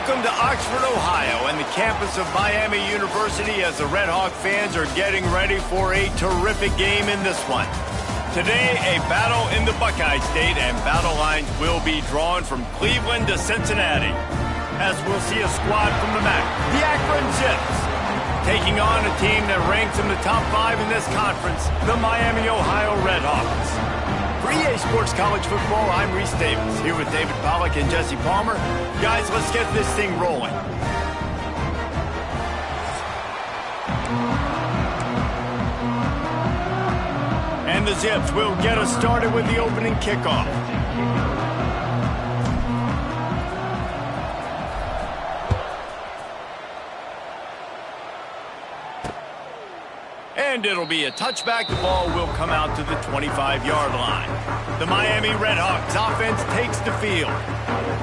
Welcome to Oxford, Ohio, and the campus of Miami University as the Red Hawk fans are getting ready for a terrific game in this one. Today, a battle in the Buckeye State, and battle lines will be drawn from Cleveland to Cincinnati. As we'll see a squad from the MAC, the Akron Zips, taking on a team that ranks in the top 5 in this conference, the Miami, Ohio Red Hawks. For EA Sports College Football, I'm Reese Davis, here with David Pollack and Jesse Palmer. Guys, let's get this thing rolling. And the Zips will get us started with the opening kickoff. And it'll be a touchback. The ball will come out to the 25-yard line. The Miami Red Hawks offense takes the field.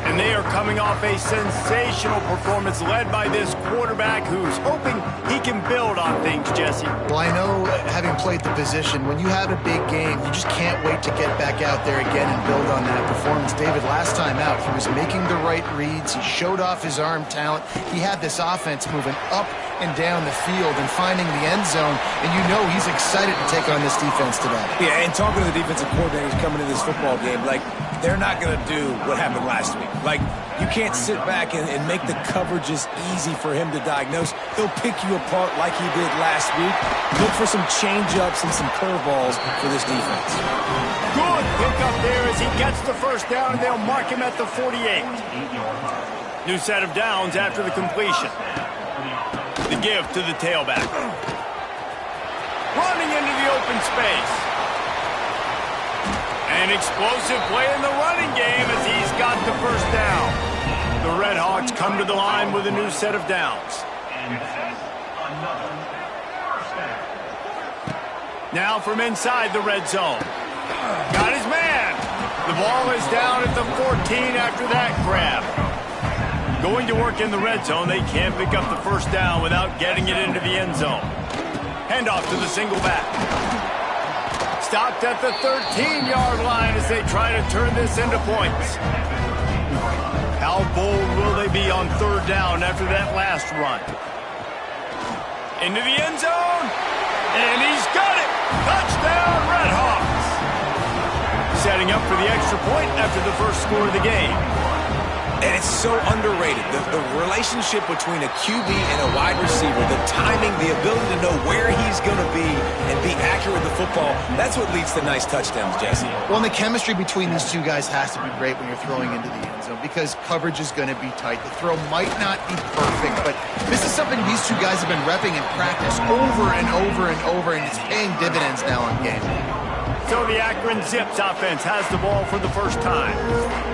And they are coming off a sensational performance led by this quarterback who's hoping he can build on things, Jesse. Well, I know, having played the position, when you have a big game, you just can't wait to get back out there again and build on that performance. David, last time out, he was making the right reads. He showed off his arm talent. He had this offense moving up and down the field and finding the end zone, and you know he's excited to take on this defense today. Yeah, and talking to the defensive coordinators coming into this football game, like, they're not going to do what happened last week. Like, you can't sit back and make the coverages easy for him to diagnose. He'll pick you apart like he did last week. Look for some change-ups and some curveballs for this defense. Good pick up there as he gets the first down, and they'll mark him at the 48. New set of downs after the completion. The give to the tailback. Running into the open space. An explosive play in the running game as he's got the first down. The Red Hawks come to the line with a new set of downs. Now from inside the red zone. Got his man. The ball is down at the 14 after that grab. Going to work in the red zone, they can't pick up the first down without getting it into the end zone. Handoff to the single back. Stopped at the 13-yard line as they try to turn this into points. How bold will they be on third down after that last run? Into the end zone, and he's got it! Touchdown, Red Hawks! Setting up for the extra point after the first score of the game. And it's so underrated. The relationship between a QB and a wide receiver, the timing, the ability to know where he's going to be and be accurate with the football, that's what leads to nice touchdowns, Jesse. Well, and the chemistry between these two guys has to be great when you're throwing into the end zone because coverage is going to be tight. The throw might not be perfect, but this is something these two guys have been repping in practice over and over and over, and it's paying dividends now on game. So the Akron Zips offense has the ball for the first time.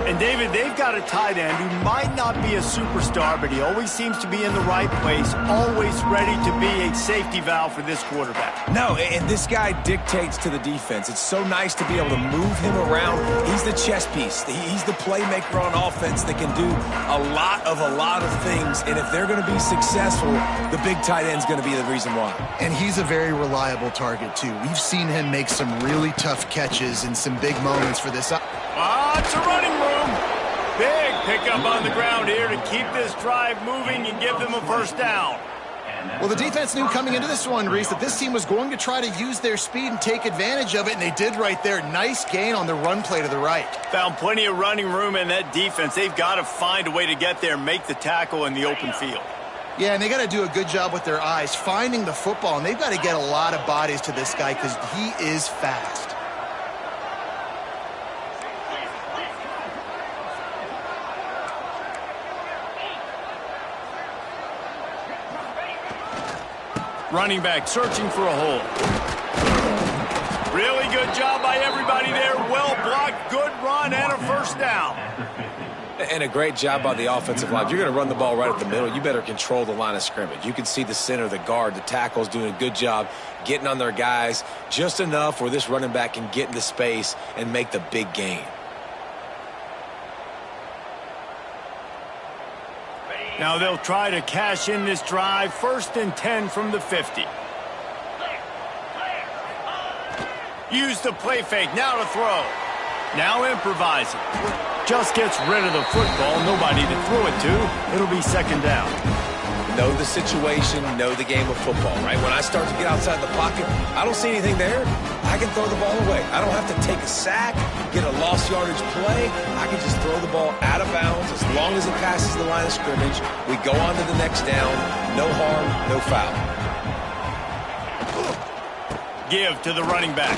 And David, they've got a tight end who might not be a superstar, but he always seems to be in the right place, always ready to be a safety valve for this quarterback. No, and this guy dictates to the defense. It's so nice to be able to move him around. He's the chess piece. He's the playmaker on offense that can do a lot of things. And if they're going to be successful, the big tight end's going to be the reason why. And he's a very reliable target, too. We've seen him make some really tough catches in some big moments for this. It's a running room. Big pickup on the ground here to keep this drive moving and give them a first down. Well, the defense knew coming into this one, Reese, that this team was going to try to use their speed and take advantage of it, and they did right there. Nice gain on the run play to the right. Found plenty of running room in that defense. They've got to find a way to get there and make the tackle in the open field. Yeah, and they got to do a good job with their eyes, finding the football, and they've got to get a lot of bodies to this guy because he is fast. Running back searching for a hole. Really good job by everybody there. Well blocked, good run, and a first down. And a great job by the offensive line. If you're going to run the ball right at the middle, you better control the line of scrimmage. You can see the center, the guard, the tackles doing a good job getting on their guys just enough where this running back can get into space and make the big gain. Now they'll try to cash in this drive. 1st and 10 from the 50. Use the play fake. Now to throw. Now improvising. Just gets rid of the football. Nobody to throw it to. It'll be second down. Know the situation, know the game of football, right? When I start to get outside the pocket, I don't see anything there. I can throw the ball away. I don't have to take a sack, get a lost yardage play. I can just throw the ball out of bounds as long as it passes the line of scrimmage. We go on to the next down. No harm, no foul. Give to the running back.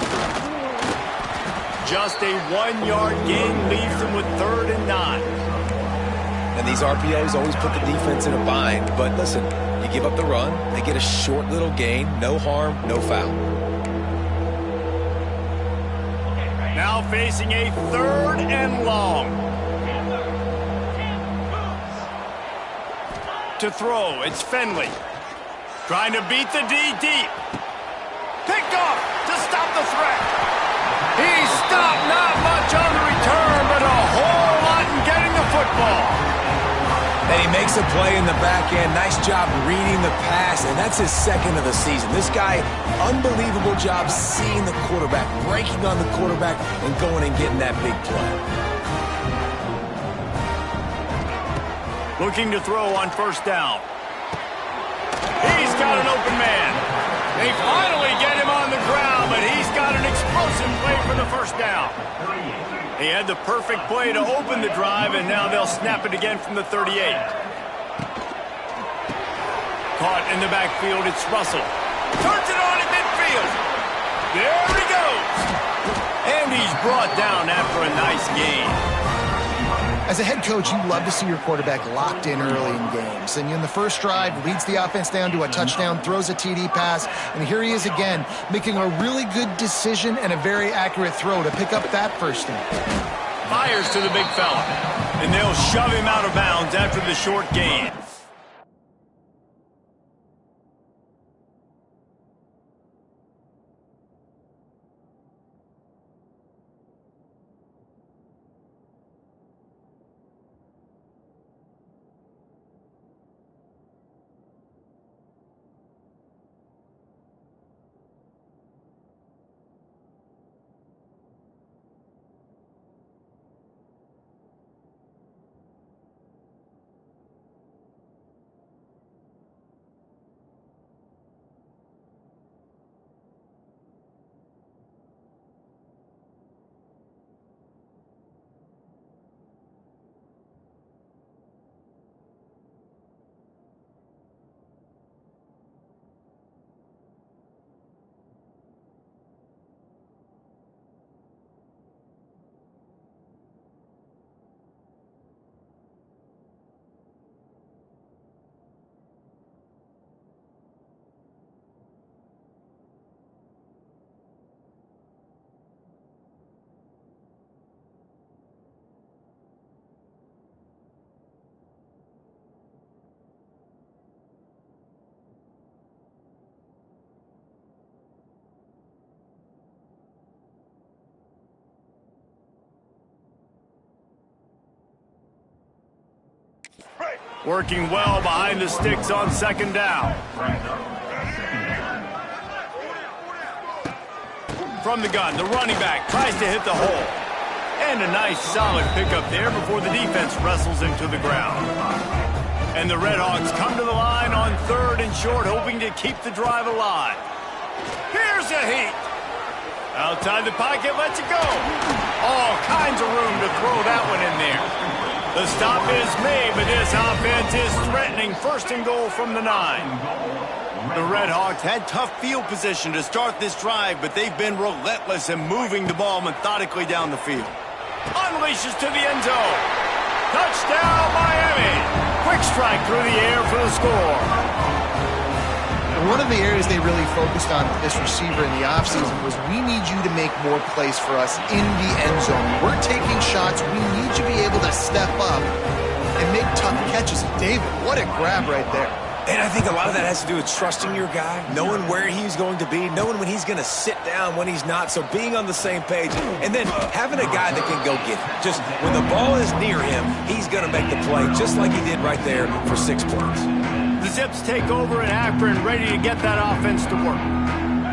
Just a 1-yard gain leaves them with 3rd and 9. And these RPOs always put the defense in a bind. But listen, you give up the run, they get a short little gain. No harm, no foul. Now facing a 3rd and long. To throw, it's Finley. Trying to beat the D deep. Picked off to stop the threat. He stopped, not much on the return, but a whole lot in getting the football. And he makes a play in the back end. Nice job reading the pass, and that's his 2nd of the season. This guy, unbelievable job seeing the quarterback, breaking on the quarterback, and going and getting that big play. Looking to throw on 1st down. He's got an open man. They finally get him on the ground, but he's got an explosive play for the 1st down. He had the perfect play to open the drive, and now they'll snap it again from the 38. Caught in the backfield, it's Russell. Turns it on at midfield. There he goes. And he's brought down after a nice gain. As a head coach, you love to see your quarterback locked in early in games. And in the first drive, leads the offense down to a touchdown, throws a TD pass, and here he is again, making a really good decision and a very accurate throw to pick up that 1st down. Fires to the big fella, and they'll shove him out of bounds after the short gain. Working well behind the sticks on 2nd down. From the gun, the running back tries to hit the hole. And a nice solid pickup there before the defense wrestles him to the ground. And the Redhawks come to the line on 3rd and short, hoping to keep the drive alive. Here's a heat. Outside the pocket, lets it go. All kinds of room to throw that one in there. The stop is made, but this offense is threatening 1st and goal from the 9. The Redhawks had tough field position to start this drive, but they've been relentless in moving the ball methodically down the field. Unleashes to the end zone. Touchdown, Miami. Quick strike through the air for the score. One of the areas they really focused on with this receiver in the offseason was, we need you to make more plays for us in the end zone. We're taking shots. We need you to be able to step up and make tough catches. David, what a grab right there. And I think a lot of that has to do with trusting your guy, knowing where he's going to be, knowing when he's going to sit down, when he's not. So being on the same page, and then having a guy that can go get it. Just when the ball is near him, he's going to make the play, just like he did right there for 6 points. The Zips take over in Akron, ready to get that offense to work.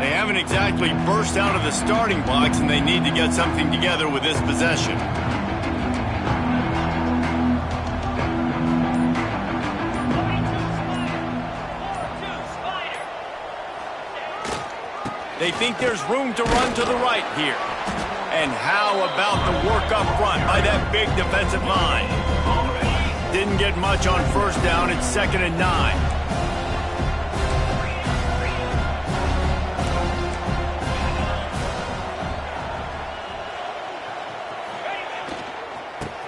They haven't exactly burst out of the starting blocks, and they need to get something together with this possession. They think there's room to run to the right here. And how about the work up front by that big defensive line? Didn't get much on first down. It's 2nd and 9.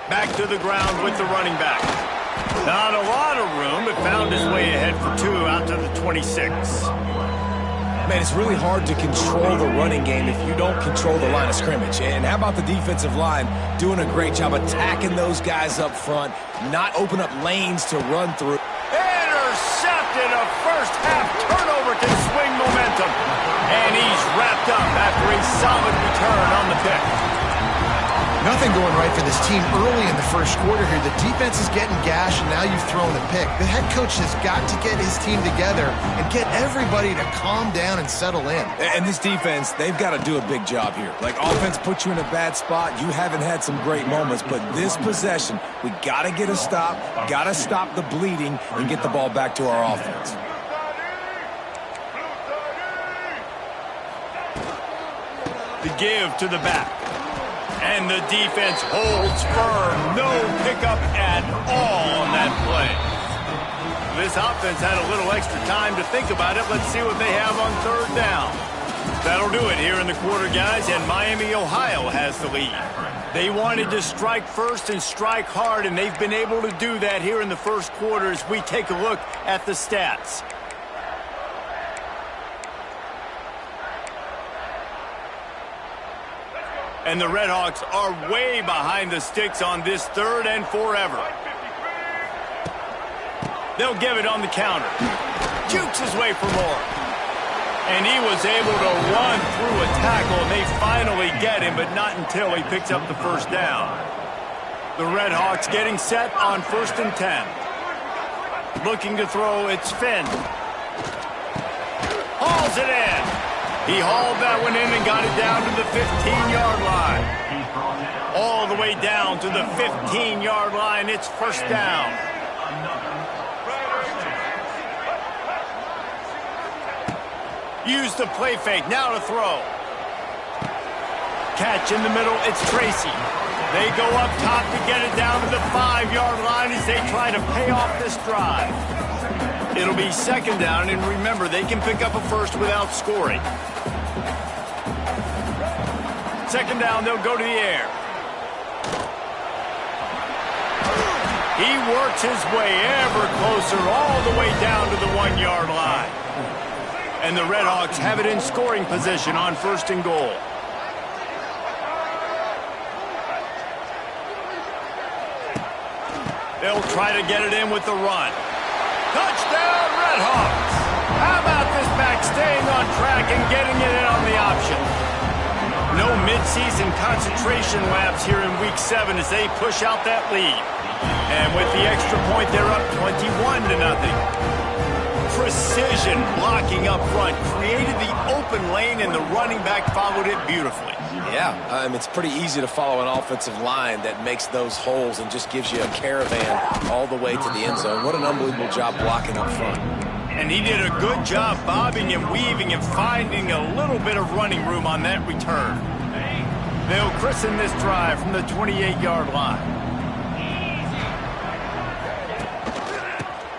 Back to the ground with the running back. Not a lot of room, but found his way ahead for 2 out to the 26. Man, it's really hard to control the running game if you don't control the line of scrimmage. And how about the defensive line doing a great job attacking those guys up front, not open up lanes to run through. Intercepted. A first half turnover can swing momentum. And he's wrapped up after a solid return on the pick. Nothing going right for this team early in the first quarter here. The defense is getting gashed, and now you've thrown a pick. The head coach has got to get his team together and get everybody to calm down and settle in. And this defense, they've got to do a big job here. Like, offense puts you in a bad spot. You haven't had some great moments, but this possession, we got to get a stop, got to stop the bleeding, and get the ball back to our offense. The give to the back. And the defense holds firm. No pickup at all on that play. This offense had a little extra time to think about it. Let's see what they have on 3rd down. That'll do it here in the quarter, guys, and Miami, Ohio has the lead. They wanted to strike first and strike hard, and they've been able to do that here in the first quarter as we take a look at the stats. And the Redhawks are way behind the sticks on this 3rd and forever. They'll give it on the counter. Jukes his way for more. And he was able to run through a tackle, and they finally get him, but not until he picks up the first down. The Redhawks getting set on 1st and 10. Looking to throw, it's Finn. Hauls it in. He hauled that one in and got it down to the 15-yard line. All the way down to the 15-yard line. It's 1st down. Use the play fake. Now to throw. Catch in the middle. It's Tracy. They go up top to get it down to the 5-yard line as they try to pay off this drive. It'll be 2nd down, and remember, they can pick up a first without scoring. 2nd down, they'll go to the air. He works his way ever closer all the way down to the 1-yard line. And the Redhawks have it in scoring position on 1st and goal. They'll try to get it in with the run. Touchdown, Redhawks! How about this back staying on track and getting it in on the option? No midseason concentration laps here in Week 7 as they push out that lead. And with the extra point, they're up 21-0. Precision blocking up front created the open lane, and the running back followed it beautifully. Yeah, it's pretty easy to follow an offensive line that makes those holes and just gives you a caravan all the way to the end zone. What an unbelievable job blocking up front. And he did a good job bobbing and weaving and finding a little bit of running room on that return. They'll christen this drive from the 28-yard line.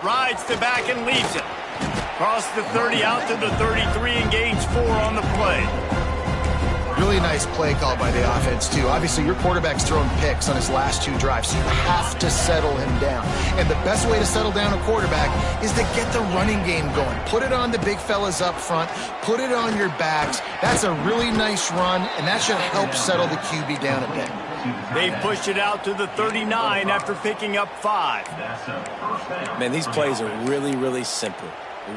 Rides the back and leaves it. Cross the 30 out to the 33 and gains 4 on the play. Really nice play call by the offense, too. Obviously, your quarterback's thrown picks on his last 2 drives, so you have to settle him down. And the best way to settle down a quarterback is to get the running game going. Put it on the big fellas up front. Put it on your backs. That's a really nice run, and that should help settle the QB down a bit. They've pushed it out to the 39 after picking up 5. Man, these plays are really, really simple.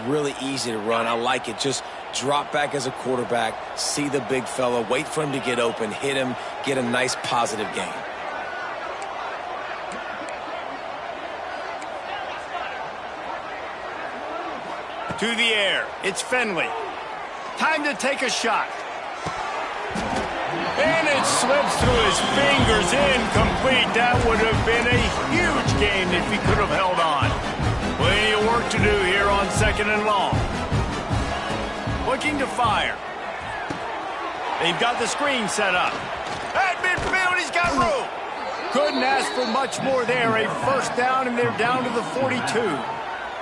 Really easy to run. I like it. Just drop back as a quarterback, see the big fella, wait for him to get open, hit him, get a nice positive gain. To the air. It's Finley. Time to take a shot. And it slips through his fingers, incomplete. That would have been a huge gain if he could have held on. Plenty of work to do here on 2nd and long. Looking to fire. They've got the screen set up. At midfield, he's got room. Couldn't ask for much more there. A first down, and they're down to the 42.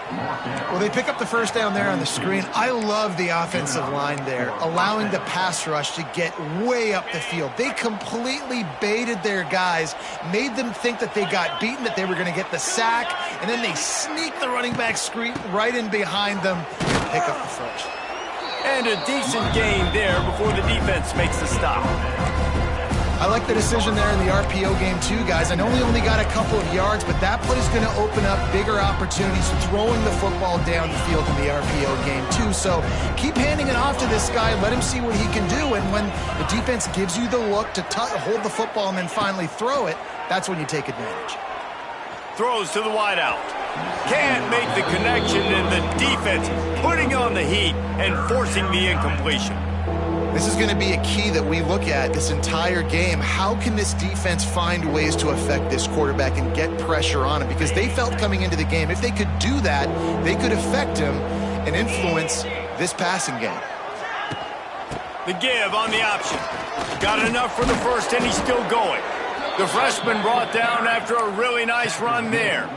Well, they pick up the first down there on the screen. I love the offensive line there, allowing the pass rush to get way up the field. They completely baited their guys, made them think that they got beaten, that they were going to get the sack, and then they sneak the running back screen right in behind them and pick up the first. And a decent gain there before the defense makes the stop. I like the decision there in the RPO game too, guys. I know we only got a couple of yards, but that play is going to open up bigger opportunities throwing the football down the field in the RPO game too. So keep handing it off to this guy. Let him see what he can do. And when the defense gives you the look to hold the football and then finally throw it, that's when you take advantage. Throws to the wideout. Can't make the connection, and the defense putting on the heat and forcing the incompletion. This is going to be a key that we look at this entire game. How can this defense find ways to affect this quarterback and get pressure on him? Because they felt coming into the game, if they could do that, they could affect him and influence this passing game. The give on the option. Got enough for the first, and he's still going. The freshman brought down after a really nice run there.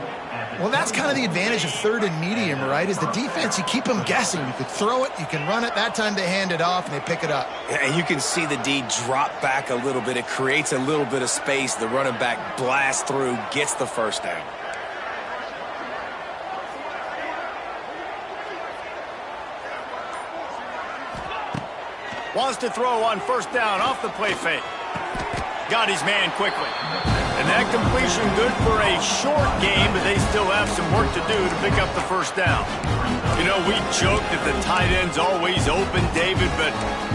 Well, that's kind of the advantage of third and medium, right? Is the defense, you keep them guessing. You could throw it, you can run it. That time they hand it off, and they pick it up. And you can see the D drop back a little bit. It creates a little bit of space. The running back blasts through, gets the first down. Wants to throw on first down off the play fake. Got his man quickly. And that completion good for a short game, but they still have some work to do to pick up the first down. You know, we joke that the tight end's always open, David, but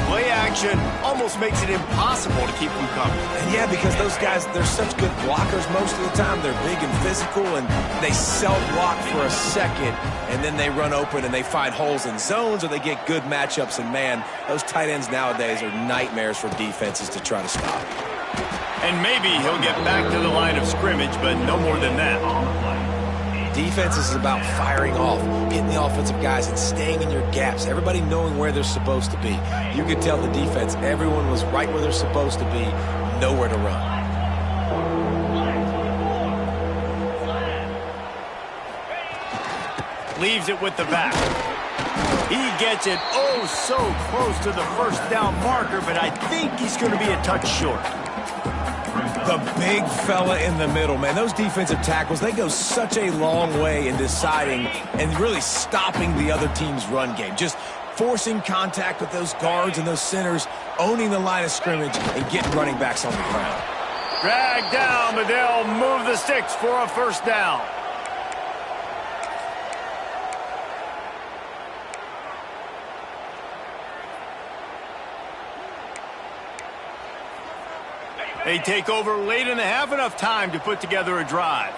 play action almost makes it impossible to keep them coming. And yeah, because those guys, they're such good blockers most of the time. They're big and physical, and they self-block for a second, and then they run open and they find holes in zones, or they get good matchups. And, man, those tight ends nowadays are nightmares for defenses to try to stop. And maybe he'll get back to the line of scrimmage, but no more than that. Defense is about firing off, hitting the offensive guys and staying in your gaps, everybody knowing where they're supposed to be. You could tell the defense, everyone was right where they're supposed to be, nowhere to run. Leaves it with the back. He gets it oh so close to the first down marker, but I think he's going to be a touch short. The big fella in the middle, man. Those defensive tackles, they go such a long way in deciding and really stopping the other team's run game. Just forcing contact with those guards and those centers, owning the line of scrimmage, and getting running backs on the ground. Dragged down, but they'll move the sticks for a first down. They take over late in the half, enough time to put together a drive.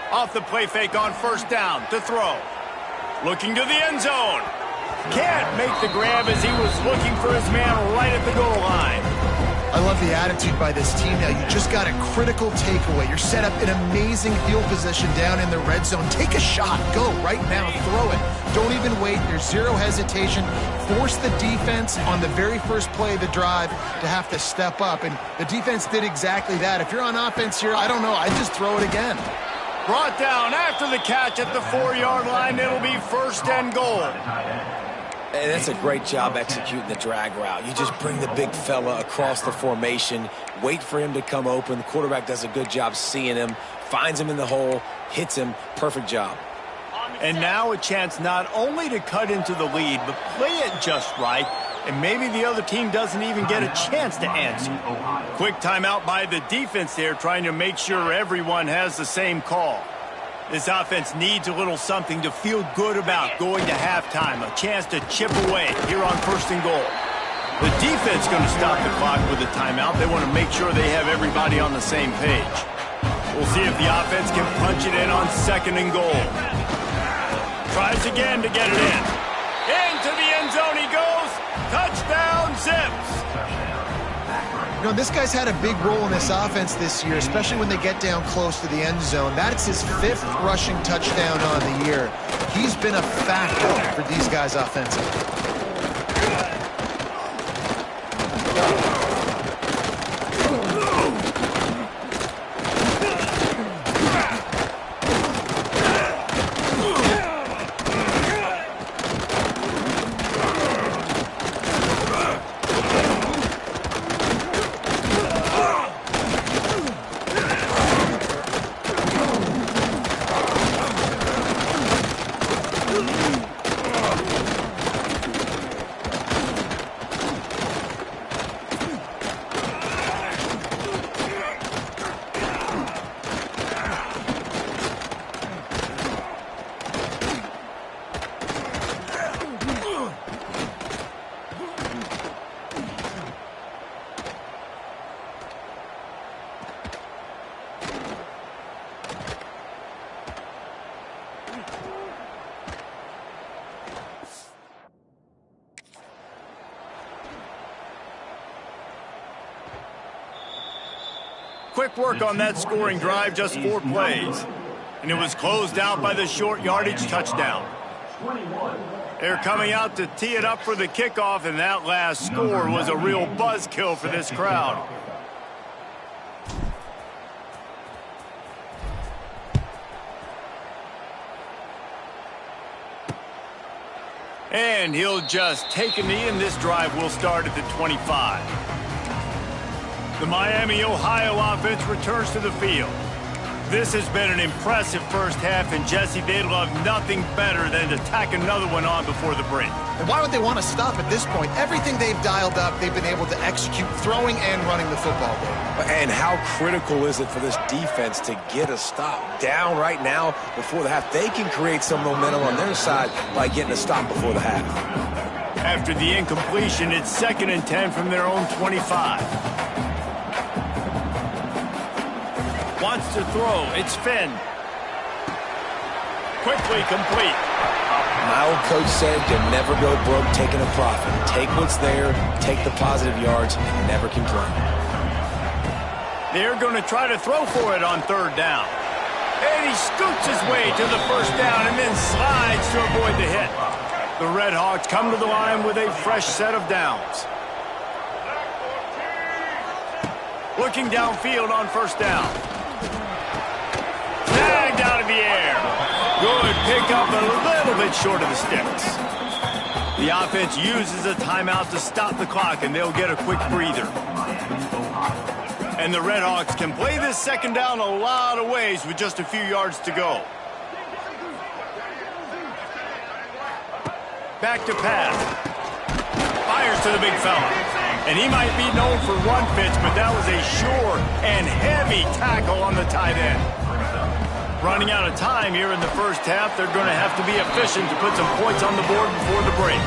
Off the play fake on first down to throw. Looking to the end zone. Can't make the grab as he was looking for his man right at the goal line. I love the attitude by this team now. You just got a critical takeaway. You're set up in amazing field position down in the red zone. Take a shot. Go right now. Throw it. Don't even wait. There's zero hesitation. Force the defense on the very first play of the drive to have to step up. And the defense did exactly that. If you're on offense here, I don't know. I'd just throw it again. Brought down after the catch at the 4-yard line. It'll be first and goal. And that's a great job executing the drag route. You just bring the big fella across the formation, wait for him to come open. The quarterback does a good job seeing him, finds him in the hole, hits him. Perfect job. And now a chance not only to cut into the lead, but play it just right, and maybe the other team doesn't even get a chance to answer. Quick timeout by the defense there, trying to make sure everyone has the same call. This offense needs a little something to feel good about going to halftime, a chance to chip away here on first and goal. The defense going to stop the clock with a timeout. They want to make sure they have everybody on the same page. We'll see if the offense can punch it in on second and goal. Tries again to get it in. Into the end zone he goes. Touchdown, Zips. You know, this guy's had a big role in this offense this year, especially when they get down close to the end zone. That's his 5th rushing touchdown on the year. He's been a factor for these guys offensively. Quick work on that scoring drive, just 4 plays. And it was closed out by the short yardage touchdown. They're coming out to tee it up for the kickoff, and that last score was a real buzzkill for this crowd. And he'll just take a knee, and this drive will start at the 25. The Miami, Ohio offense returns to the field. This has been an impressive first half, and Jesse, they'd love nothing better than to tack another one on before the break. And why would they want to stop at this point? Everything they've dialed up, they've been able to execute throwing and running the football game. And how critical is it for this defense to get a stop? Down right now before the half. They can create some momentum on their side by getting a stop before the half. After the incompletion, it's 2nd and 10 from their own 25. Wants to throw. It's Finn. Quickly complete. My old coach said you'll never go broke taking a profit. Take what's there, take the positive yards, and never complain. They're going to try to throw for it on 3rd down. And he scoots his way to the 1st down and then slides to avoid the hit. The Red Hawks come to the line with a fresh set of downs. Looking downfield on 1st down. Tagged out of the air. Good pickup, a little bit short of the sticks. The offense uses a timeout to stop the clock, and they'll get a quick breather. And the Red Hawks can play this 2nd down a lot of ways with just a few yards to go. Back to pass. Fires to the big fella. And he might be known for run fits, but that was a sure and heavy tackle on the tight end. Running out of time here in the first half, they're going to have to be efficient to put some points on the board before the break.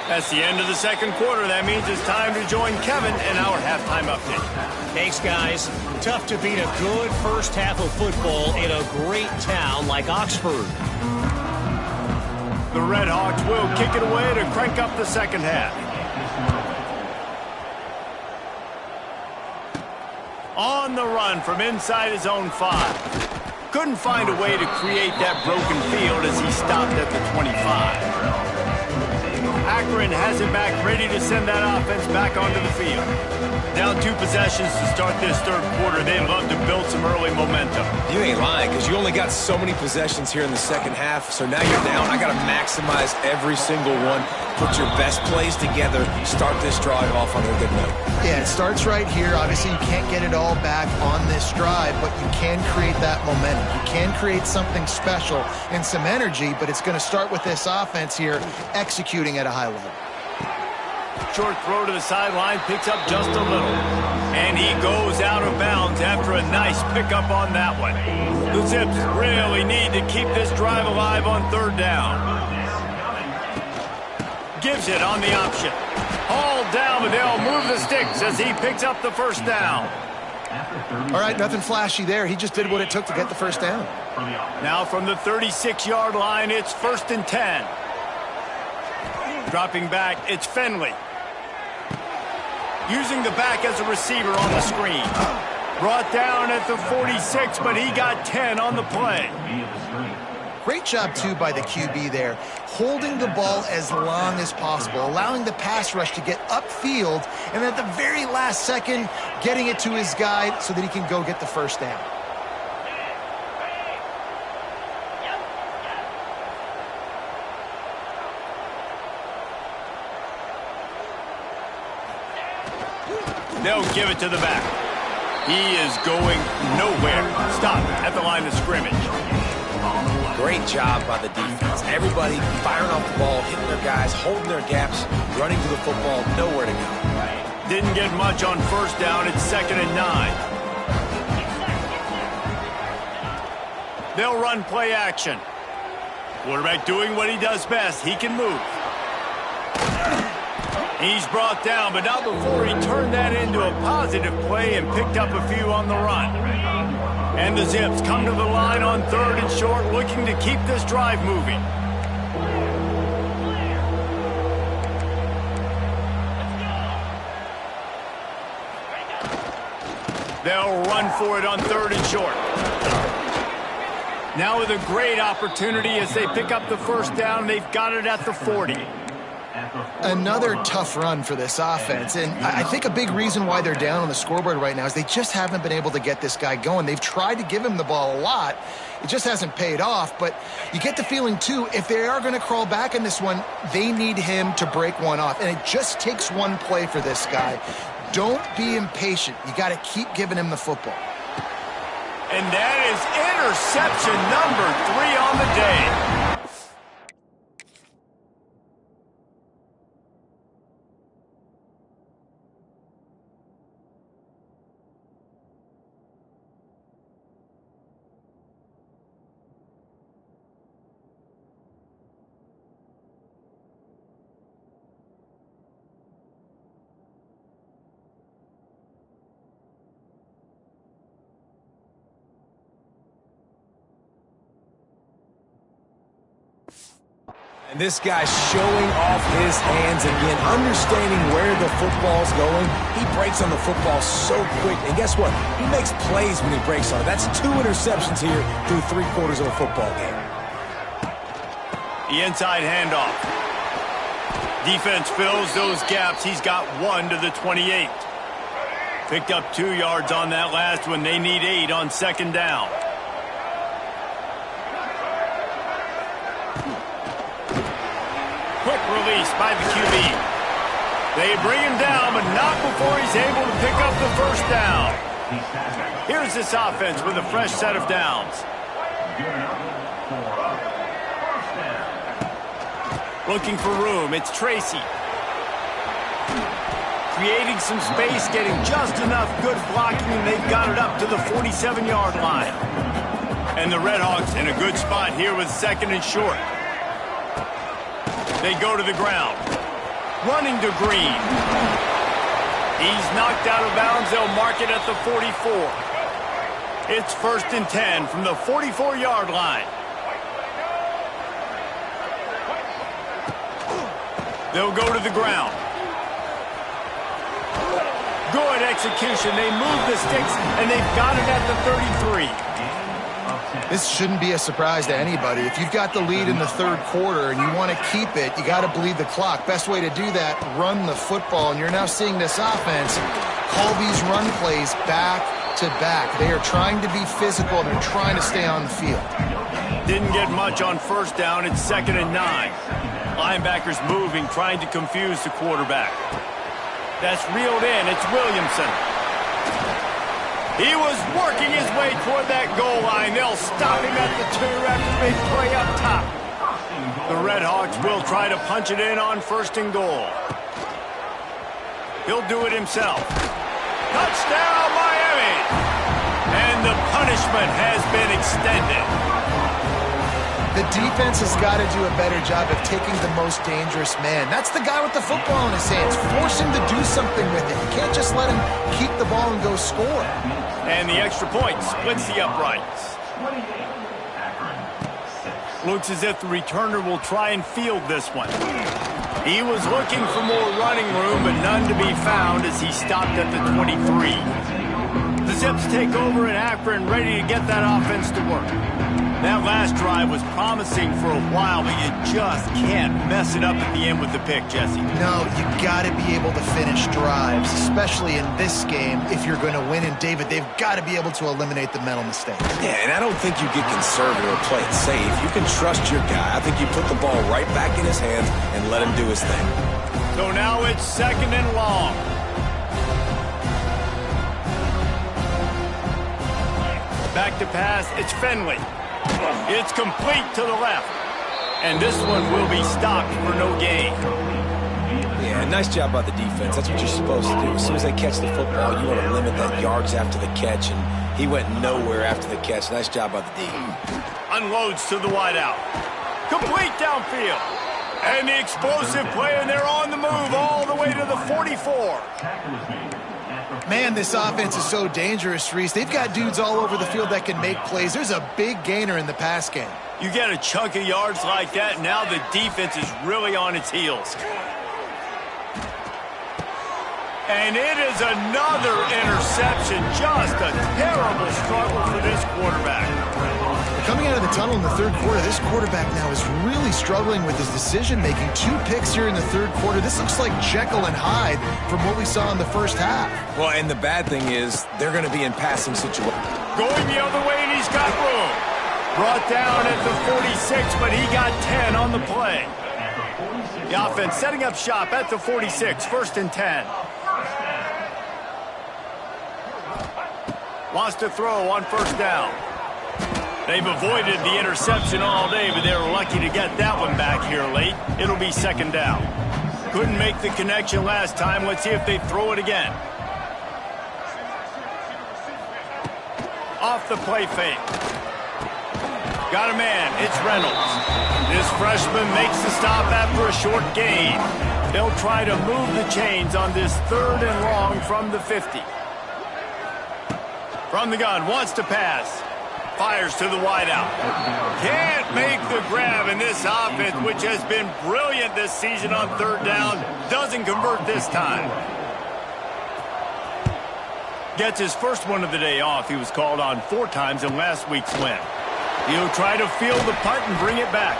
That's the end of the second quarter. That means it's time to join Kevin in our halftime update. Thanks, guys. Tough to beat a good first half of football in a great town like Oxford. The Red Hawks will kick it away to crank up the second half. On the run from inside his own 5. Couldn't find a way to create that broken field as he stopped at the 25. Akron has it back, ready to send that offense back onto the field. Down 2 possessions to start this third quarter. They'd love to build some early momentum. You ain't lying, because you only got so many possessions here in the second half, so now you're down. I got to maximize every single one. Put your best plays together. Start this drive off on a good note. Yeah, it starts right here. Obviously, you can't get it all back on this drive, but you can create that momentum. You can create something special and some energy, but it's going to start with this offense here executing at a high level. Short throw to the sideline, picks up just a little. And he goes out of bounds after a nice pickup on that one. The Zips really need to keep this drive alive on third down. Gives it on the option. Hauled down, but they'll move the sticks as he picks up the first down. All right, nothing flashy there. He just did what it took to get the first down. Now from the 36-yard line, it's 1st and 10. Dropping back, it's Finley. Using the back as a receiver on the screen. Brought down at the 46, but he got 10 on the play. Great job, too, by the QB there, holding the ball as long as possible, allowing the pass rush to get upfield, and at the very last second, getting it to his guy so that he can go get the first down. They'll give it to the back. He is going nowhere. Stop at the line of scrimmage. Great job by the defense. Everybody firing off the ball, hitting their guys, holding their gaps, running to the football, nowhere to go. Didn't get much on first down. It's 2nd and 9. They'll run play action. Quarterback doing what he does best. He can move. He's brought down, but not before he turned that into a positive play and picked up a few on the run. And the Zips come to the line on 3rd and short, looking to keep this drive moving. They'll run for it on 3rd and short. Now with a great opportunity as they pick up the first down, they've got it at the 40. Another tough run for this offense, and I think a big reason why they're down on the scoreboard right now is they just haven't been able to get this guy going. They've tried to give him the ball a lot. It just hasn't paid off, but you get the feeling, too, if they are going to crawl back in this one, they need him to break one off, and it just takes one play for this guy. Don't be impatient. You got to keep giving him the football. And that is interception number 3 on the day. And this guy's showing off his hands again, understanding where the football's going. He breaks on the football so quick, and guess what? He makes plays when he breaks on it. That's 2 interceptions here through 3 quarters of a football game. The inside handoff. Defense fills those gaps. He's got 1 to the 28. Picked up 2 yards on that last one. They need 8 on 2nd down. Quick release by the QB. They bring him down, but not before he's able to pick up the first down. Here's this offense with a fresh set of downs. Looking for room, it's Tracy. Creating some space, getting just enough good blocking, and they've got it up to the 47-yard line. And the Red Hawks in a good spot here with 2nd and short. They go to the ground. running to Green. He's knocked out of bounds. They'll mark it at the 44. It's 1st and 10 from the 44-yard line. They'll go to the ground. Good execution. They move the sticks, and they've got it at the 33. This shouldn't be a surprise to anybody. If you've got the lead in the third quarter and you want to keep it, you got to bleed the clock. Best way to do that, run the football. And you're now seeing this offense call these run plays back to back. They are trying to be physical, and they're trying to stay on the field. Didn't get much on 1st down. It's 2nd and 9. Linebackers moving, trying to confuse the quarterback. That's reeled in. It's Williamson. He was working his way toward that goal line. They'll stop him at the 2 after the big play up top. The Red Hawks will try to punch it in on 1st and goal. He'll do it himself. Touchdown, Miami! And the punishment has been extended. The defense has got to do a better job of taking the most dangerous man. That's the guy with the football in his hands. Force him to do something with it. You can't just let him keep the ball and go score. And the extra point splits the uprights. Looks as if the returner will try and field this one. He was looking for more running room, but none to be found as he stopped at the 23. The Zips take over at Akron, ready to get that offense to work. That last drive was promising for a while, but you just can't mess it up at the end with the pick, Jesse. No, you got to be able to finish drives, especially in this game. If you're going to win, and David, they've got to be able to eliminate the mental mistakes. Yeah, and I don't think you get conservative or play it safe. You can trust your guy. I think you put the ball right back in his hands and let him do his thing. So now it's 2nd and long. Back to pass, it's Finley. It's complete to the left. And this one will be stopped for no gain. Yeah, nice job by the defense. That's what you're supposed to do. As soon as they catch the football, you want to limit that yards after the catch, and he went nowhere after the catch. Nice job by the D. Unloads to the wideout. Complete downfield. And the explosive play, and they're on the move all the way to the 44. Man, this offense is so dangerous, Reese. They've got dudes all over the field that can make plays. There's a big gainer in the pass game. You get a chunk of yards like that, now the defense is really on its heels. And it is another interception. Just a terrible struggle for this quarterback. Coming out of the tunnel in the third quarter, this quarterback now is really struggling with his decision-making. 2 picks here in the third quarter. This looks like Jekyll and Hyde from what we saw in the first half. Well, and the bad thing is they're going to be in passing situations. Going the other way, and he's got room. Brought down at the 46, but he got 10 on the play. The offense setting up shop at the 46, 1st and 10. Wants to throw on 1st down. They've avoided the interception all day, but they're lucky to get that one back here late. It'll be 2nd down. Couldn't make the connection last time. Let's see if they throw it again. Off the play fake. Got a man. It's Reynolds. This freshman makes the stop after a short gain. They'll try to move the chains on this 3rd and long from the 50. From the gun, wants to pass. Fires to the wideout. Can't make the grab, in this offense, which has been brilliant this season on 3rd down, doesn't convert this time. Gets his first one of the day off. He was called on 4 times in last week's win. He'll try to field the punt and bring it back.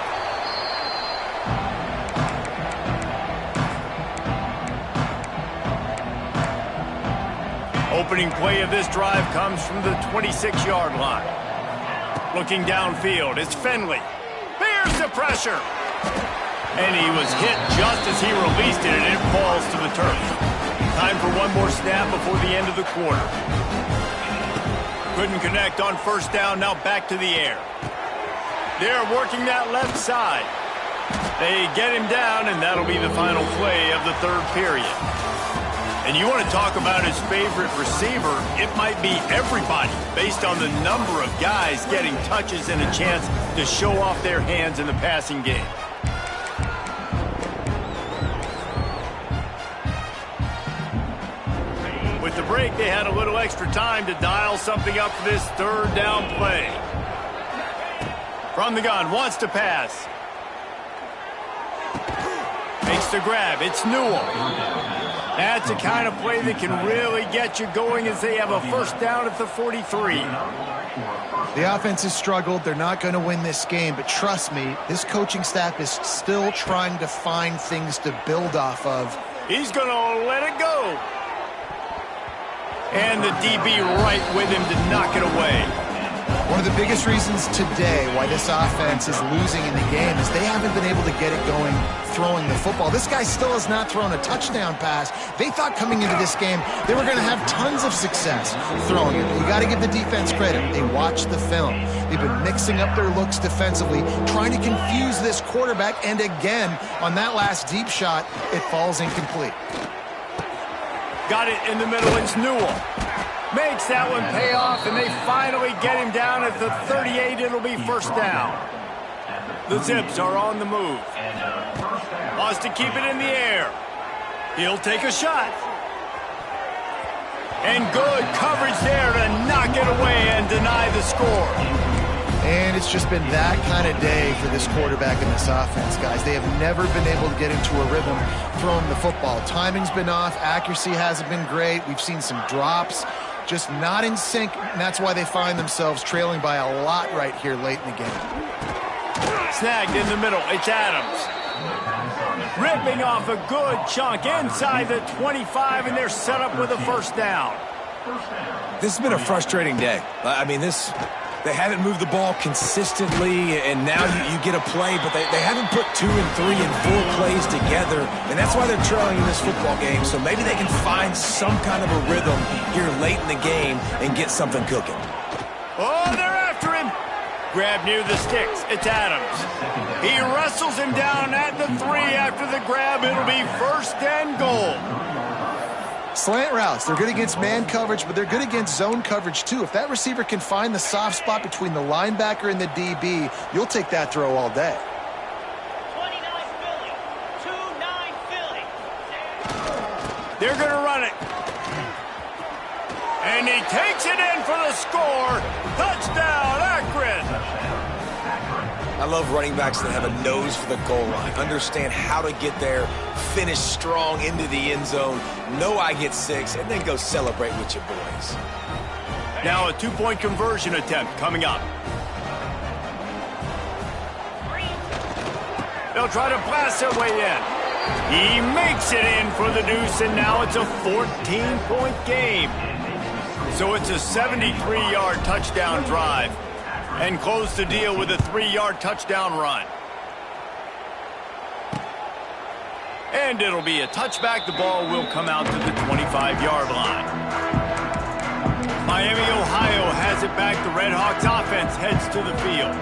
Opening play of this drive comes from the 26-yard line. Looking downfield, it's Finley. Bears the pressure. And he was hit just as he released it, and it falls to the turf. Time for one more snap before the end of the quarter. Couldn't connect on 1st down, now back to the air. They're working that left side. They get him down, and that'll be the final play of the 3rd period. And you want to talk about his favorite receiver, it might be everybody based on the number of guys getting touches and a chance to show off their hands in the passing game. break, they had a little extra time to dial something up for this third down play. From the gun, wants to pass. Makes the grab. It's Newell. That's the kind of play that can really get you going as they have a first down at the 43. The offense has struggled. They're not going to win this game, but trust me, this coaching staff is still trying to find things to build off of. He's going to let it go. And the DB right with him to knock it away. One of the biggest reasons today why this offense is losing in the game is they haven't been able to get it going throwing the football. This guy still has not thrown a touchdown pass. They thought coming into this game they were going to have tons of success throwing it. You got to give the defense credit. They watched the film. They've been mixing up their looks defensively, trying to confuse this quarterback, and again, on that last deep shot, it falls incomplete. Got it in the middle. It's Newell. Makes that one pay off, and they finally get him down at the 38. It'll be first down. The Zips are on the move. Wants to keep it in the air. He'll take a shot. And good coverage there to knock it away and deny the score. And it's just been that kind of day for this quarterback and this offense, guys. They have never been able to get into a rhythm throwing the football. Timing's been off. Accuracy hasn't been great. We've seen some drops. Just not in sync, and that's why they find themselves trailing by a lot right here late in the game. Snagged in the middle. It's Adams. Ripping off a good chunk inside the 25, and they're set up with a first down. This has been a frustrating day. I mean, they haven't moved the ball consistently, and now you get a play, but they haven't put 2 and 3 and 4 plays together, and that's why they're trailing in this football game. So maybe they can find some kind of a rhythm here late in the game and get something cooking. Oh, they're after him. Grab near the sticks. It's Adams. He wrestles him down at the 3 after the grab. It'll be first and goal. Slant routes, they're good against man coverage, but they're good against zone coverage too. If that receiver can find the soft spot between the linebacker and the DB, you'll take that throw all day. 29 Philly, 2-9 Philly. They're going to run it. And he takes it in for the score. Touchdown, Akron. I love running backs that have a nose for the goal line, understand how to get there, finish strong into the end zone, know I get 6, and then go celebrate with your boys. Now a 2-point conversion attempt coming up. They'll try to blast their way in. He makes it in for the deuce, and now it's a 14-point game. So it's a 73-yard touchdown drive. And close the deal with a 3-yard touchdown run. And it'll be a touchback. The ball will come out to the 25-yard line. Miami, Ohio has it back. The Redhawks offense heads to the field.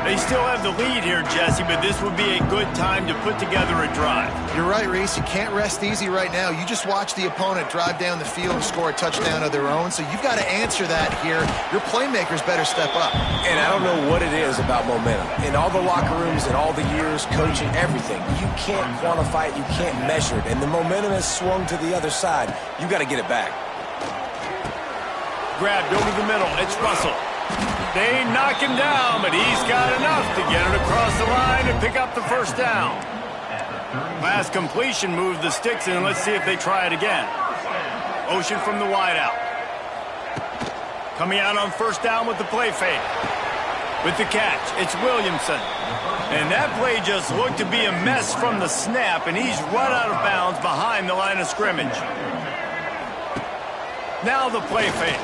They still have the lead here, Jesse, but this would be a good time to put together a drive. You're right, Reese. You can't rest easy right now. You just watch the opponent drive down the field and score a touchdown of their own, so you've got to answer that here. Your playmakers better step up. And I don't know what it is about momentum. In all the locker rooms and all the years, coaching, everything, you can't quantify it, you can't measure it. And the momentum has swung to the other side. You got to get it back. Grabbed over the middle. It's Russell. They knock him down, but he's got enough to get it across the line and pick up the first down. Last completion moved the sticks in. Let's see if they try it again. Ocean from the wideout. Coming out on first down with the play fake. With the catch, it's Williamson. And that play just looked to be a mess from the snap, and he's run out of bounds behind the line of scrimmage. Now the play fake.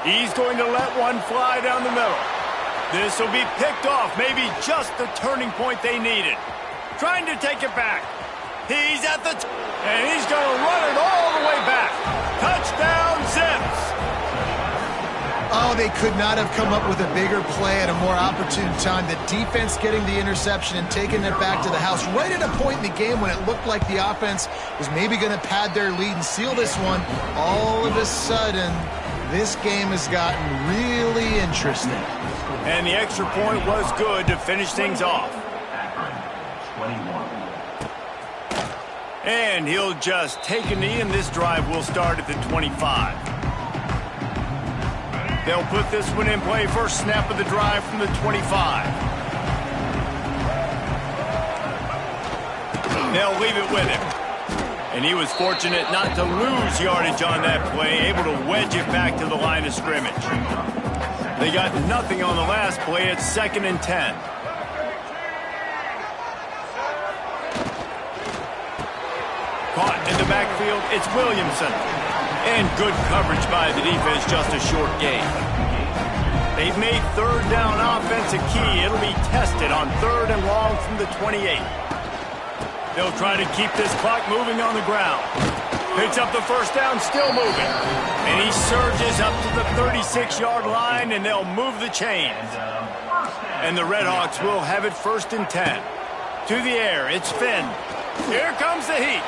He's going to let one fly down the middle. This will be picked off, maybe just the turning point they needed. Trying to take it back. He's at the and he's going to run it all the way back. Touchdown, Zips. Oh, they could not have come up with a bigger play at a more opportune time. The defense getting the interception and taking it back to the house right at a point in the game when it looked like the offense was maybe going to pad their lead and seal this one. All of a sudden, this game has gotten really interesting. And the extra point was good to finish things off. And he'll just take a knee, and this drive will start at the 25. They'll put this one in play. First snap of the drive from the 25. They'll leave it with him. And he was fortunate not to lose yardage on that play, able to wedge it back to the line of scrimmage. They got nothing on the last play. It's 2nd and 10. Caught in the backfield, it's Williamson. And good coverage by the defense, just a short gain. They've made 3rd down offense a key. It'll be tested on 3rd and long from the 28. They'll try to keep this clock moving on the ground. Picks up the first down, still moving. And he surges up to the 36-yard line, and they'll move the chains. And the Redhawks will have it 1st and 10. To the air, it's Finn. Here comes the heat.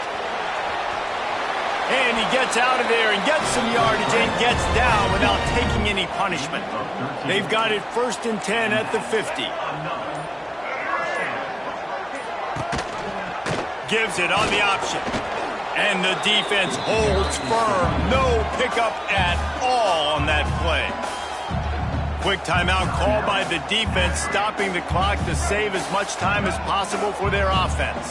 And he gets out of there and gets some yardage and gets down without taking any punishment. They've got it 1st and 10 at the 50. Gives it on the option. And the defense holds firm. No pickup at all on that play. Quick timeout call by the defense, stopping the clock to save as much time as possible for their offense.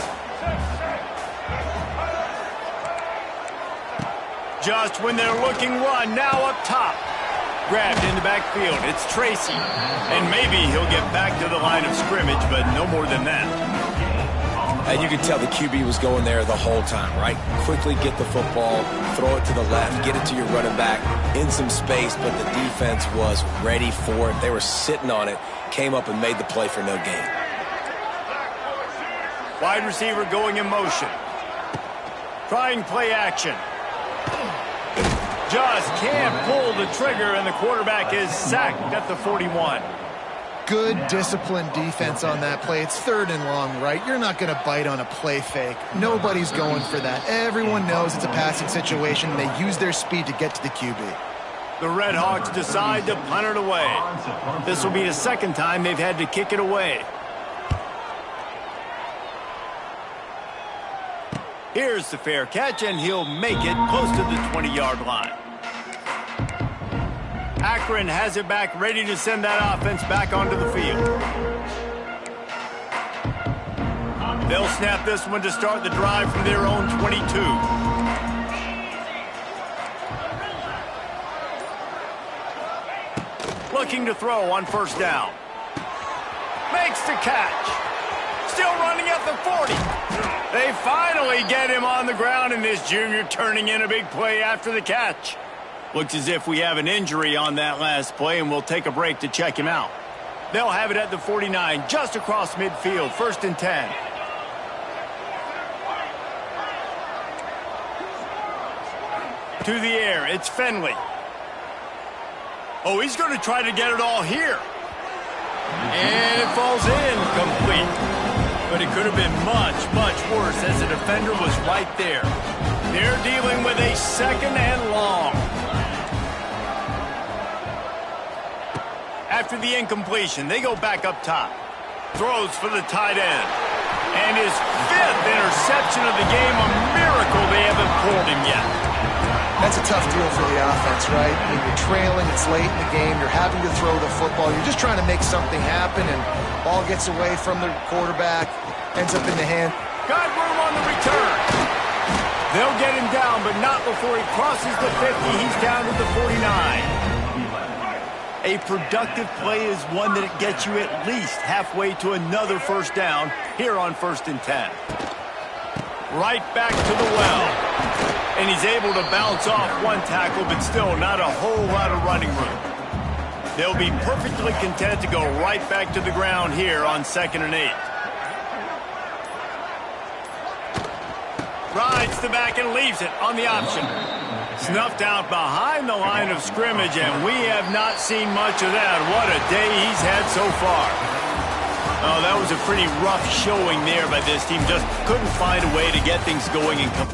Just when they're looking run, now up top. Grabbed in the backfield, it's Tracy. And maybe he'll get back to the line of scrimmage, but no more than that. And you can tell the QB was going there the whole time, right? Quickly get the football, throw it to the left, get it to your running back in some space, but the defense was ready for it. They were sitting on it, came up and made the play for no gain. Wide receiver going in motion. Trying play action. Just can't pull the trigger, and the quarterback is sacked at the 41. Good, disciplined defense on that play. It's 3rd and long, right? You're not going to bite on a play fake. Nobody's going for that. Everyone knows it's a passing situation. They use their speed to get to the QB. The Redhawks decide to punt it away. This will be the 2nd time they've had to kick it away. Here's the fair catch, and he'll make it close to the 20-yard line. Akron has it back, ready to send that offense back onto the field. They'll snap this one to start the drive from their own 22. Looking to throw on 1st down. Makes the catch. Still running at the 40. They finally get him on the ground, and this junior turning in a big play after the catch. Looks as if we have an injury on that last play, and we'll take a break to check him out. They'll have it at the 49, just across midfield, 1st and 10. To the air, it's Finley. Oh, he's going to try to get it all here. And it falls in, complete. But it could have been much, much worse as the defender was right there. They're dealing with a 2nd and long. After the incompletion, they go back up top. Throws for the tight end. And his 5th interception of the game, a miracle they haven't pulled him yet. That's a tough deal for the offense, right? I mean, you're trailing, it's late in the game, you're having to throw the football, you're just trying to make something happen, and ball gets away from the quarterback, ends up in the hand. Got room on the return. They'll get him down, but not before he crosses the 50. He's down to the 49. A productive play is one that gets you at least halfway to another 1st down here on 1st and 10. Right back to the well. And he's able to bounce off one tackle, but still not a whole lot of running room. They'll be perfectly content to go right back to the ground here on 2nd and 8. Rides the back and leaves it on the option. Snuffed out behind the line of scrimmage, and we have not seen much of that. What a day he's had so far. Oh, that was a pretty rough showing there by this team. Just couldn't find a way to get things going and come.